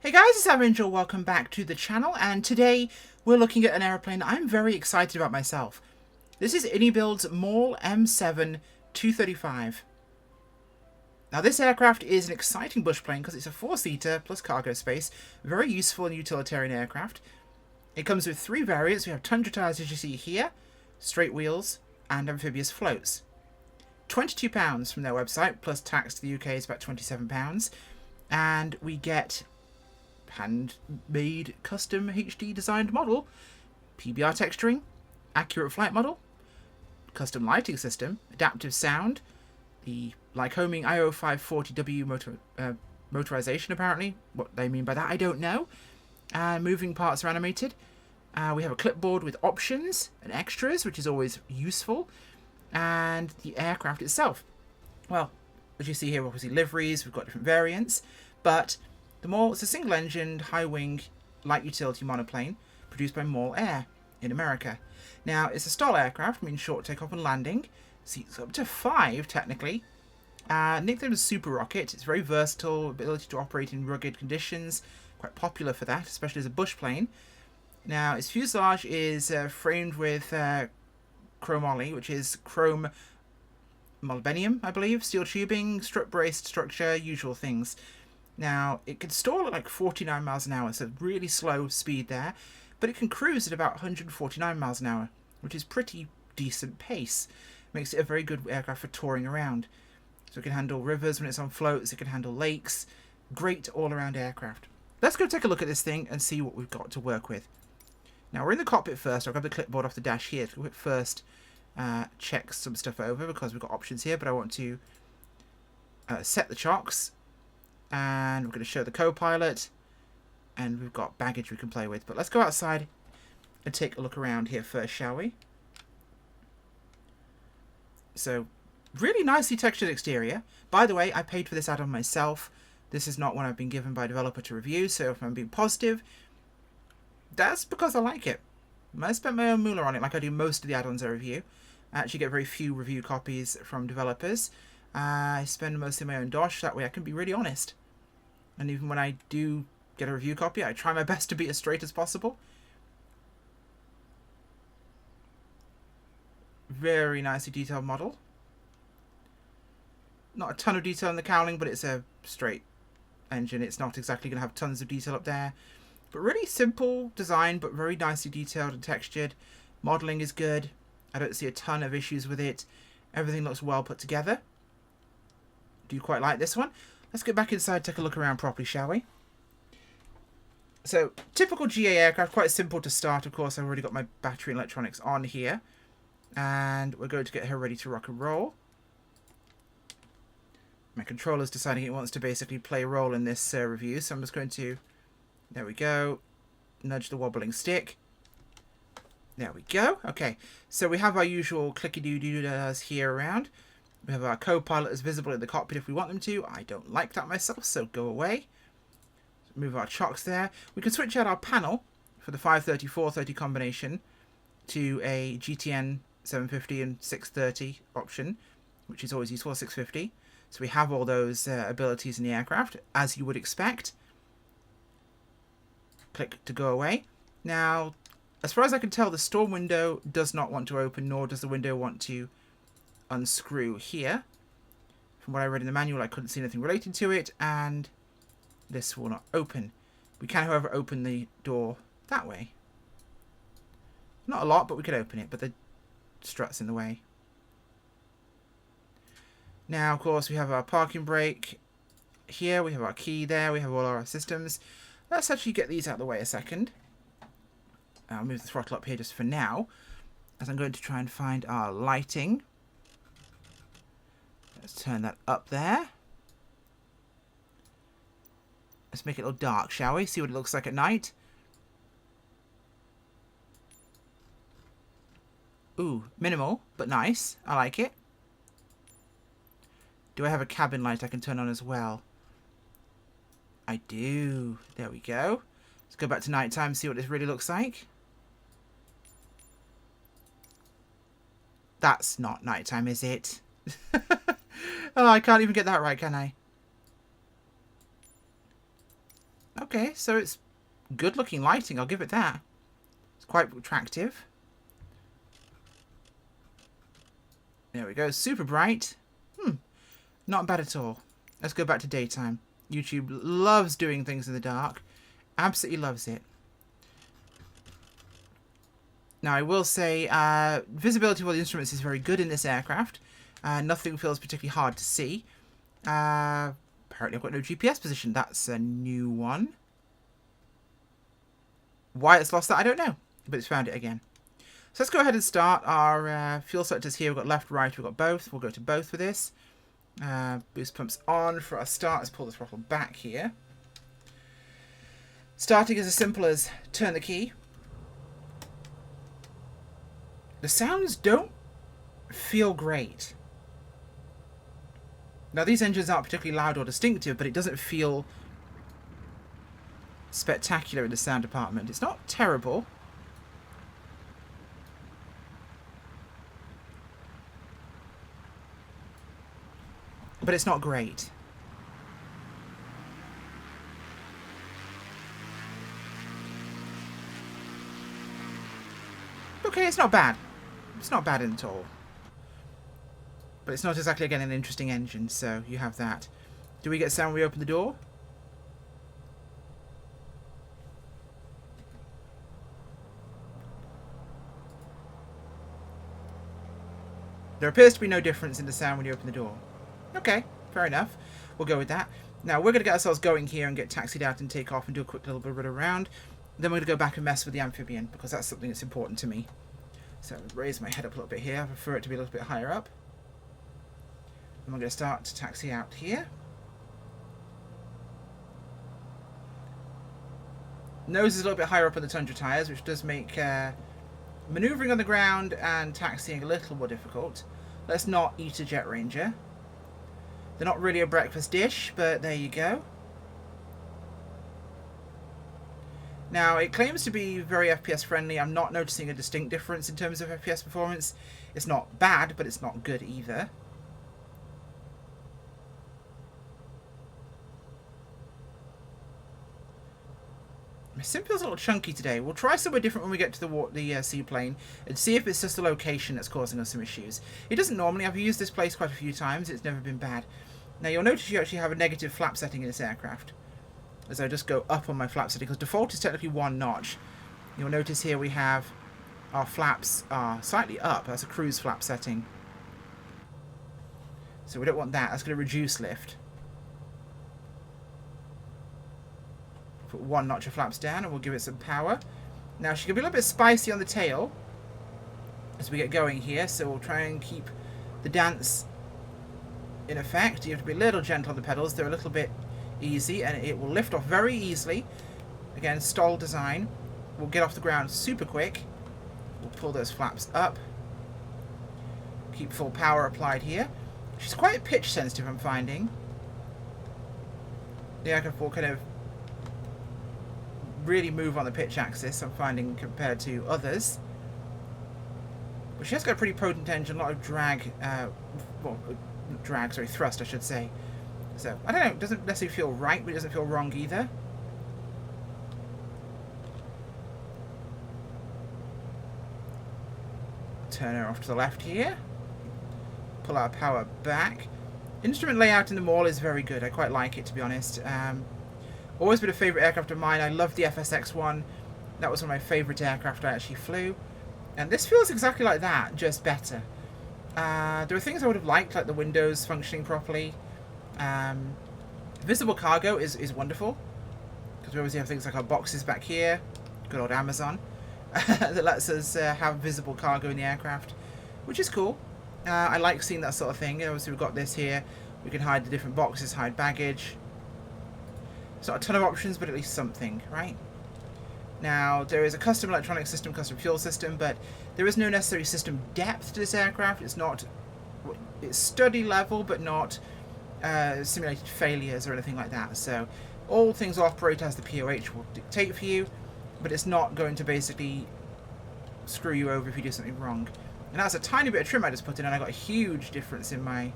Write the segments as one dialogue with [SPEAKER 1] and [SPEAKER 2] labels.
[SPEAKER 1] Hey guys, it's Angel. Welcome back to the channel, and today we're looking at an aeroplane I'm very excited about myself. This is inibuilds Maule M7-235. Now this aircraft is an exciting bush plane because it's a 4-seater plus cargo space, very useful and utilitarian aircraft. It comes with 3 variants. We have Tundra tires as you see here, straight wheels, and amphibious floats. £22 from their website, plus tax to the UK is about £27, and we get handmade custom HD designed model, PBR texturing, accurate flight model, custom lighting system, adaptive sound, the Lycoming IO540W motorization apparently. What they mean by that I don't know. And moving parts are animated. We have a clipboard with options and extras, which is always useful. And the aircraft itself. Well, as you see here, obviously liveries, we've got different variants, but the Maule is a single-engined, high-wing, light utility monoplane produced by Maule Air in America. Now, it's a STOL aircraft, means short takeoff and landing. Seats up to 5, technically. Nicknamed as Super Rocket, it's very versatile, ability to operate in rugged conditions, quite popular for that, especially as a bush plane. Now, its fuselage is framed with chromoly, which is chrome molybdenum, I believe, steel tubing, strut-braced structure, usual things. Now, it can stall at like 49 miles an hour, so really slow speed there, but it can cruise at about 149 miles an hour, which is pretty decent pace. Makes it a very good aircraft for touring around. So it can handle rivers when it's on floats, it can handle lakes. Great all-around aircraft. Let's go take a look at this thing and see what we've got to work with. Now, we're in the cockpit first. I'll grab the clipboard off the dash here to first check some stuff over because we've got options here, but I want to set the chocks. And we're going to show the co-pilot, and we've got baggage we can play with. But let's go outside and take a look around here first, shall we? So, really nicely textured exterior. By the way, I paid for this add-on myself. This is not one I've been given by a developer to review, so if I'm being positive, that's because I like it. I spent my own moolah on it, like I do most of the add-ons I review. I actually get very few review copies from developers. I spend mostly my own dosh, that way I can be really honest. And even when I do get a review copy, I try my best to be as straight as possible. Very nicely detailed model. Not a ton of detail in the cowling, but it's a straight engine. It's not exactly going to have tons of detail up there. But really simple design, but very nicely detailed and textured. Modelling is good. I don't see a ton of issues with it. Everything looks well put together. Do quite like this one. Let's get back inside, take a look around properly, shall we? So, typical GA aircraft, quite simple to start, of course. I've already got my battery and electronics on here. And we're going to get her ready to rock and roll. My controller's deciding it wants to basically play a role in this review, so I'm just going to, there we go, nudge the wobbling stick. There we go. Okay, so we have our usual clicky-doo-doo-doos here around. We have our co-pilot as visible in the cockpit if we want them to. I don't like that myself, so go away. Move our chocks there. We can switch out our panel for the 530-430 combination to a GTN 750 and 630 option, which is always useful, 650. So we have all those abilities in the aircraft, as you would expect. Click to go away. Now, as far as I can tell, the storm window does not want to open, nor does the window want to unscrew here. From what I read in the manual, I couldn't see anything relating to it, and this will not open. We can, however, open the door that way. Not a lot, but we could open it, but the strut's in the way. Now, of course, we have our parking brake here, we have our key there, we have all our systems. Let's actually get these out of the way a second. I'll move the throttle up here just for now, as I'm going to try and find our lighting. Let's turn that up there. Let's make it a little dark, shall we? See what it looks like at night. Ooh, minimal, but nice. I like it. Do I have a cabin light I can turn on as well? I do. There we go. Let's go back to nighttime, see what this really looks like. That's not nighttime, is it? Oh, I can't even get that right, can I? Okay, so it's good looking lighting, I'll give it that. It's quite attractive. There we go, super bright. Not bad at all. Let's go back to daytime. YouTube loves doing things in the dark. Absolutely loves it. Now I will say, visibility of all the instruments is very good in this aircraft. Nothing feels particularly hard to see. Apparently I've got no GPS position. That's a new one. Why it's lost that, I don't know. But it's found it again. So let's go ahead and start our fuel selectors here. We've got left, right, we've got both. We'll go to both for this. Boost pumps on for our start. Let's pull the throttle back here. Starting is as simple as turn the key. The sounds don't feel great. Now these engines aren't particularly loud or distinctive, but it doesn't feel spectacular in the sound department. It's not terrible. But it's not great. Okay, it's not bad. It's not bad at all. But it's not exactly, again, an interesting engine, so you have that. Do we get sound when we open the door? There appears to be no difference in the sound when you open the door. Okay, fair enough. We'll go with that. Now, we're going to get ourselves going here and get taxied out and take off and do a quick little bit around. Then we're going to go back and mess with the Amphibian, because that's something that's important to me. So, raise my head up a little bit here. I prefer it to be a little bit higher up. And we're going to start to taxi out here. Nose is a little bit higher up on the Tundra tyres, which does make manoeuvring on the ground and taxiing a little more difficult. Let's not eat a Jet Ranger. They're not really a breakfast dish, but there you go. Now, it claims to be very FPS friendly. I'm not noticing a distinct difference in terms of FPS performance. It's not bad, but it's not good either. My sim feels a little chunky today. We'll try somewhere different when we get to the seaplane and see if it's just the location that's causing us some issues. It doesn't normally. I've used this place quite a few times. It's never been bad. Now, you'll notice you actually have a negative flap setting in this aircraft. As I just go up on my flap setting, because default is technically 1 notch. You'll notice here we have our flaps are slightly up. That's a cruise flap setting. So we don't want that. That's going to reduce lift. Put 1 notch of flaps down and we'll give it some power. Now she can be a little bit spicy on the tail as we get going here, so we'll try and keep the dance in effect. You have to be a little gentle on the pedals. They're a little bit easy and it will lift off very easily. Again, stall design. We'll get off the ground super quick. We'll pull those flaps up. Keep full power applied here. She's quite pitch sensitive, I'm finding. The aircraft will kind of really move on the pitch axis, I'm finding, compared to others. But she has got a pretty potent engine, a lot of drag, thrust I should say. So, I don't know, it doesn't necessarily feel right, but it doesn't feel wrong either. Turn her off to the left here. Pull our power back. Instrument layout in the Maule is very good, I quite like it, to be honest. Always been a favourite aircraft of mine. I love the FSX one. That was one of my favourite aircraft I actually flew. And this feels exactly like that, just better. There are things I would have liked, like the windows functioning properly. Visible cargo is wonderful. Because we obviously have things like our boxes back here. Good old Amazon. That lets us have visible cargo in the aircraft. Which is cool. I like seeing that sort of thing. Obviously we've got this here. We can hide the different boxes, hide baggage. It's not a ton of options, but at least something, right? Now, there is a custom electronic system, custom fuel system, but there is no necessary system depth to this aircraft. It's not... It's study level, but not simulated failures or anything like that. So, all things operate as the POH will dictate for you, but it's not going to basically screw you over if you do something wrong. And that's a tiny bit of trim I just put in, and I got a huge difference in my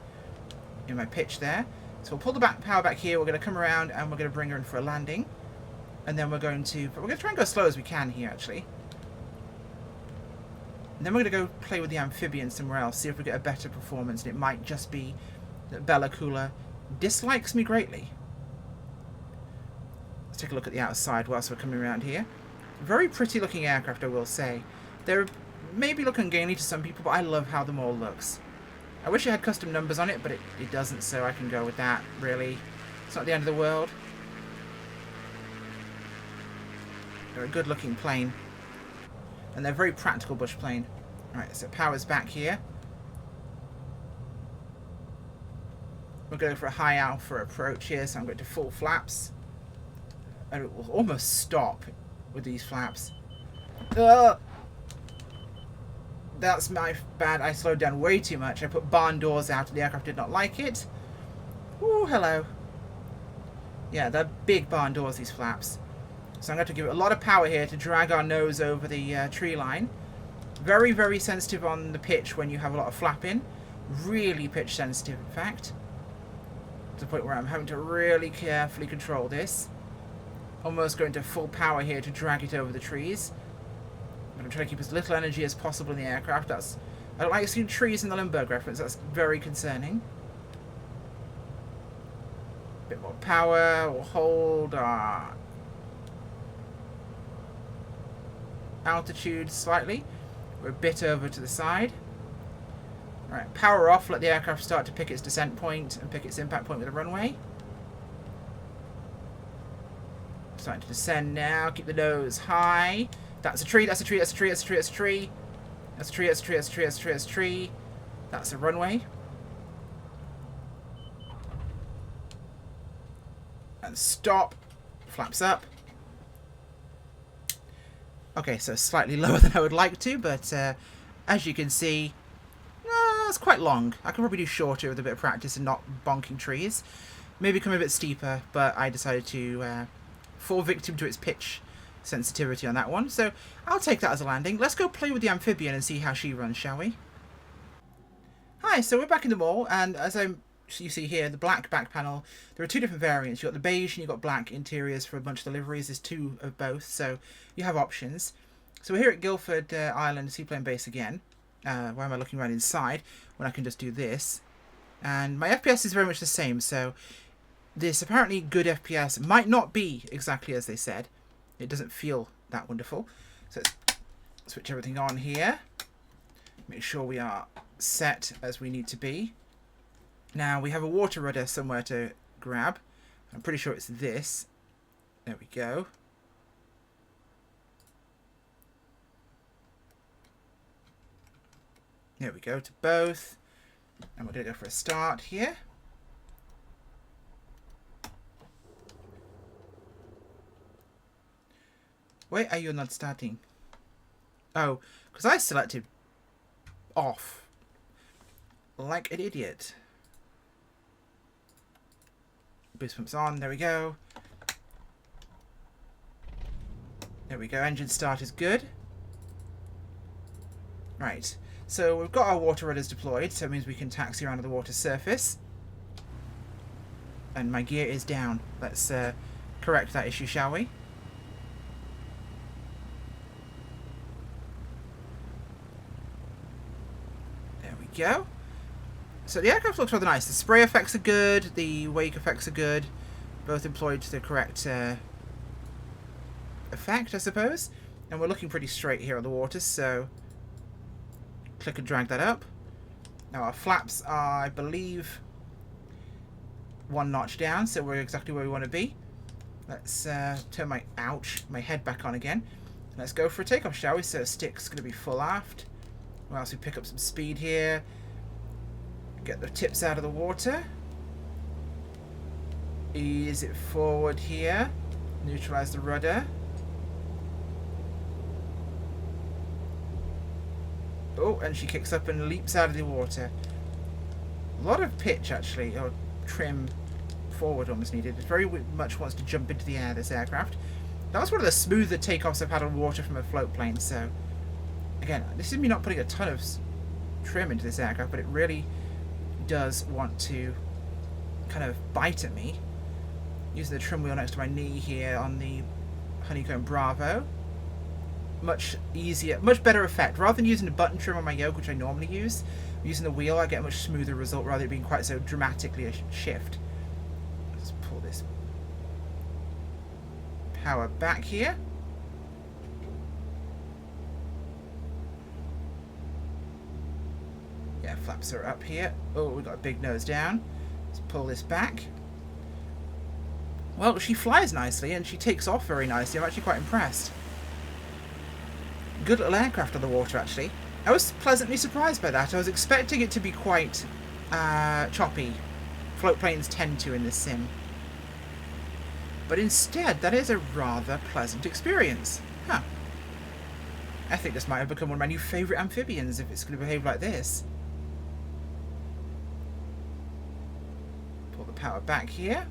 [SPEAKER 1] pitch there. So we'll pull the power back here, we're going to come around and we're going to bring her in for a landing. And then we're going to try and go as slow as we can here, actually. And then we're going to go play with the Amphibian somewhere else, see if we get a better performance. And it might just be that Bella Coola dislikes me greatly. Let's take a look at the outside whilst we're coming around here. Very pretty looking aircraft, I will say. They're maybe look ungainly to some people, but I love how the Maule looks. I wish it had custom numbers on it, but it doesn't, so I can go with that, really. It's not the end of the world. They're a good looking plane. And they're a very practical bush plane. Alright, so power's back here. We're going for a high alpha approach here, so I'm going to full flaps. And it will almost stop with these flaps. That's my bad. I slowed down way too much. I put barn doors out and the aircraft did not like it. Ooh, hello. Yeah, they're big barn doors, these flaps. So I'm going to give it a lot of power here to drag our nose over the tree line. Very, very sensitive on the pitch when you have a lot of flapping. Really pitch sensitive, in fact. To the point where I'm having to really carefully control this. Almost going to full power here to drag it over the trees. I'm going to try to keep as little energy as possible in the aircraft. I don't like seeing trees in the Lindbergh reference. That's very concerning. A bit more power. We'll hold our altitude slightly. We're a bit over to the side. Alright, power off. Let the aircraft start to pick its descent point and pick its impact point with the runway. Starting to descend now. Keep the nose high. That's a tree, that's a tree, that's a tree, that's a tree, that's a tree. That's a tree, that's a tree, that's a tree, that's a tree, that's a tree. That's a runway. And stop. Flaps up. Okay, so slightly lower than I would like to, but as you can see, it's quite long. I could probably do shorter with a bit of practice and not bonking trees. Maybe come a bit steeper, but I decided to fall victim to its pitch sensitivity on that one, so I'll take that as a landing. Let's go play with the Amphibian and see how she runs, shall we? Hi, so we're back in the Maule, and as you see here, the black back panel, there are two different variants. You've got the beige and you've got black interiors for a bunch of deliveries. There's two of both, so you have options. So we're here at Guildford Island Seaplane Base again. Why am I looking around inside when I can just do this? And my FPS is very much the same, so this apparently good FPS might not be exactly as they said. It doesn't feel that wonderful. So let's switch everything on here. Make sure we are set as we need to be. Now we have a water rudder somewhere to grab. I'm pretty sure it's this. There we go. There we go to both. And we're going to go for a start here. Why are you not starting? Oh, because I selected off. Like an idiot. Boost pumps on, there we go. There we go, engine start is good. Right, so we've got our water rudders deployed, so it means we can taxi around to the water surface. And my gear is down. Let's correct that issue, shall we? Go. So the aircraft looks rather nice. The spray effects are good, the wake effects are good, both employed to the correct effect, I suppose. And we're looking pretty straight here on the water, so click and drag that up. Now our flaps are, I believe, one notch down, so we're exactly where we want to be. Let's turn my head back on again. Let's go for a takeoff, shall we? So stick's going to be full aft. Whilst we pick up some speed here. Get the tips out of the water. Ease it forward here. Neutralize the rudder. Oh, and she kicks up and leaps out of the water. A lot of pitch, actually, or trim forward almost needed. It very much wants to jump into the air, this aircraft. That was one of the smoother takeoffs I've had on water from a float plane, so... Again, this is me not putting a ton of trim into this aircraft, but it really does want to kind of bite at me. Using the trim wheel next to my knee here on the Honeycomb Bravo. Much easier, much better effect. Rather than using the button trim on my yoke, which I normally use, using the wheel, I get a much smoother result rather than being quite so dramatically a shift. Let's pull this power back here. Yeah, flaps are up here. Oh, we've got a big nose down. Let's pull this back. Well, she flies nicely and she takes off very nicely. I'm actually quite impressed. Good little aircraft on the water, actually. I was pleasantly surprised by that. I was expecting it to be quite choppy. Float planes tend to in this sim. But instead, that is a rather pleasant experience. Huh. I think this might have become one of my new favourite amphibians if it's going to behave like this. Pull the power back here.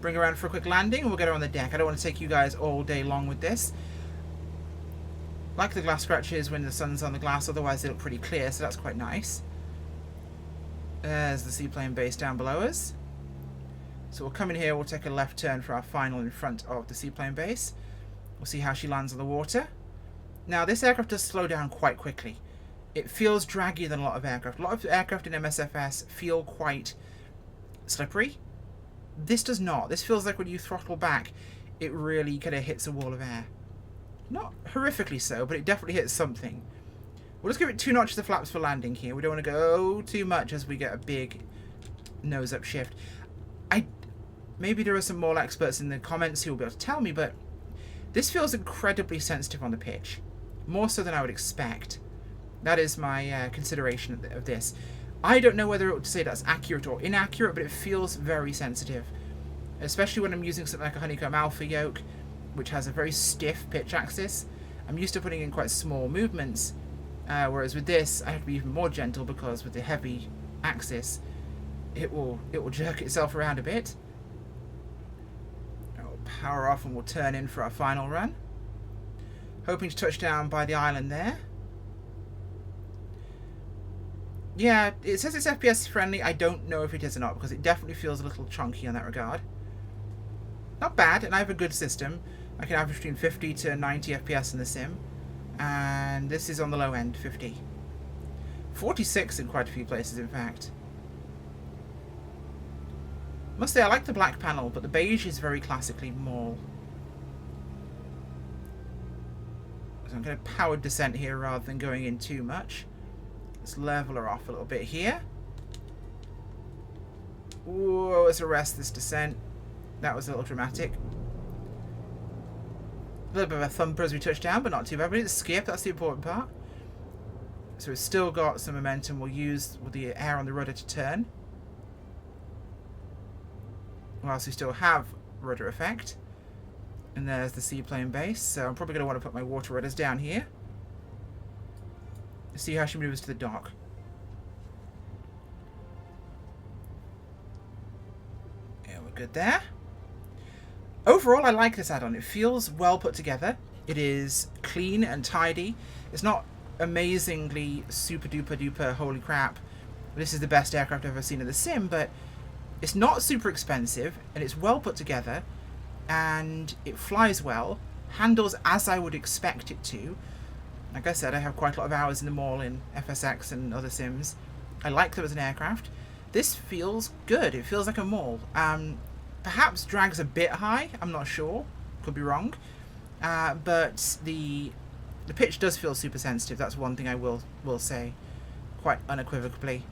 [SPEAKER 1] Bring her around for a quick landing and we'll get her on the deck. I don't want to take you guys all day long with this. Like the glass scratches when the sun's on the glass, otherwise they look pretty clear, so that's quite nice. There's the seaplane base down below us. So we'll come in here, we'll take a left turn for our final in front of the seaplane base. We'll see how she lands on the water. Now this aircraft does slow down quite quickly. It feels draggier than a lot of aircraft. A lot of aircraft in MSFS feel quite slippery. This does not. This feels like when you throttle back, it really kind of hits a wall of air. Not horrifically so, but it definitely hits something. We'll just give it 2 notches of flaps for landing here. We don't want to go too much as we get a big nose-up shift. Maybe there are some more experts in the comments who will be able to tell me, but this feels incredibly sensitive on the pitch. More so than I would expect. That is my consideration of this. I don't know whether it would say that's accurate or inaccurate, but it feels very sensitive. Especially when I'm using something like a Honeycomb Alpha yoke, which has a very stiff pitch axis. I'm used to putting in quite small movements, whereas with this I have to be even more gentle because with the heavy axis it will jerk itself around a bit. I'll power off and we'll turn in for our final run. Hoping to touch down by the island there. Yeah, it says it's FPS friendly. I don't know if it is or not because it definitely feels a little chunky in that regard. Not bad, and I have a good system. I can average between 50 to 90 FPS in the sim. And this is on the low end, 50. 46 in quite a few places, in fact. Must say, I like the black panel, but the beige is very classically Maule. So I'm going to power descent here rather than going in too much. Let's level her off a little bit here. Whoa, let's arrest this descent. That was a little dramatic. A little bit of a thumper as we touch down, but not too bad. We didn't skip, that's the important part. So we've still got some momentum. We'll use the air on the rudder to turn. Whilst we still have rudder effect. And there's the seaplane base. So I'm probably going to want to put my water rudders down here. See how she moves to the dock. Yeah, we're good there. Overall, I like this add-on. It feels well put together. It is clean and tidy. It's not amazingly super duper duper holy crap. This is the best aircraft I've ever seen in the sim, but it's not super expensive and it's well put together and it flies well, handles as I would expect it to. Like I said, I have quite a lot of hours in the Maule in FSX and other sims. I like them as an aircraft. This feels good. It feels like a Maule. Perhaps drag's a bit high. I'm not sure. Could be wrong. But the pitch does feel super sensitive. That's one thing I will say quite unequivocally.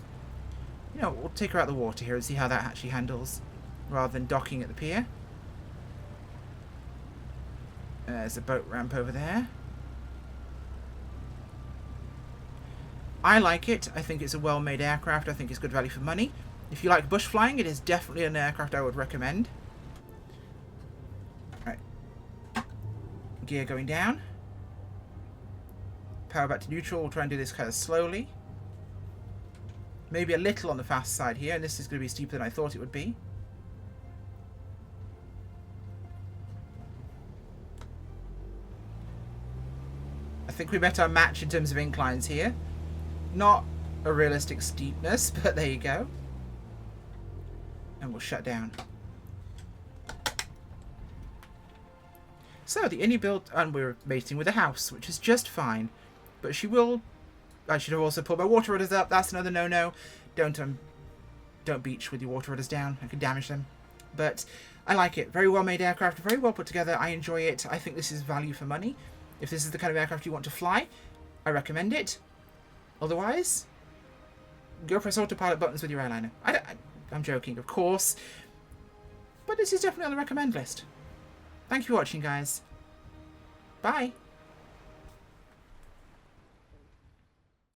[SPEAKER 1] You know, we'll take her out of the water here and see how that actually handles rather than docking at the pier. There's a boat ramp over there. I like it. I think it's a well-made aircraft. I think it's good value for money. If you like bush flying, it is definitely an aircraft I would recommend. Right. Gear going down. Power back to neutral. We'll try and do this kind of slowly. Maybe a little on the fast side here, and this is going to be steeper than I thought it would be. I think we met our match in terms of inclines here. Not a realistic steepness, but there you go. And we'll shut down. So the inibuild, and we're mating with a house, which is just fine. But she will... I should have also pulled my water rudders up. That's another no-no. Don't beach with your water rudders down. I can damage them. But I like it. Very well made aircraft. Very well put together. I enjoy it. I think this is value for money. If this is the kind of aircraft you want to fly, I recommend it. Otherwise, go press autopilot buttons with your airliner. I'm joking, of course. But this is definitely on the recommend list. Thank you for watching, guys. Bye.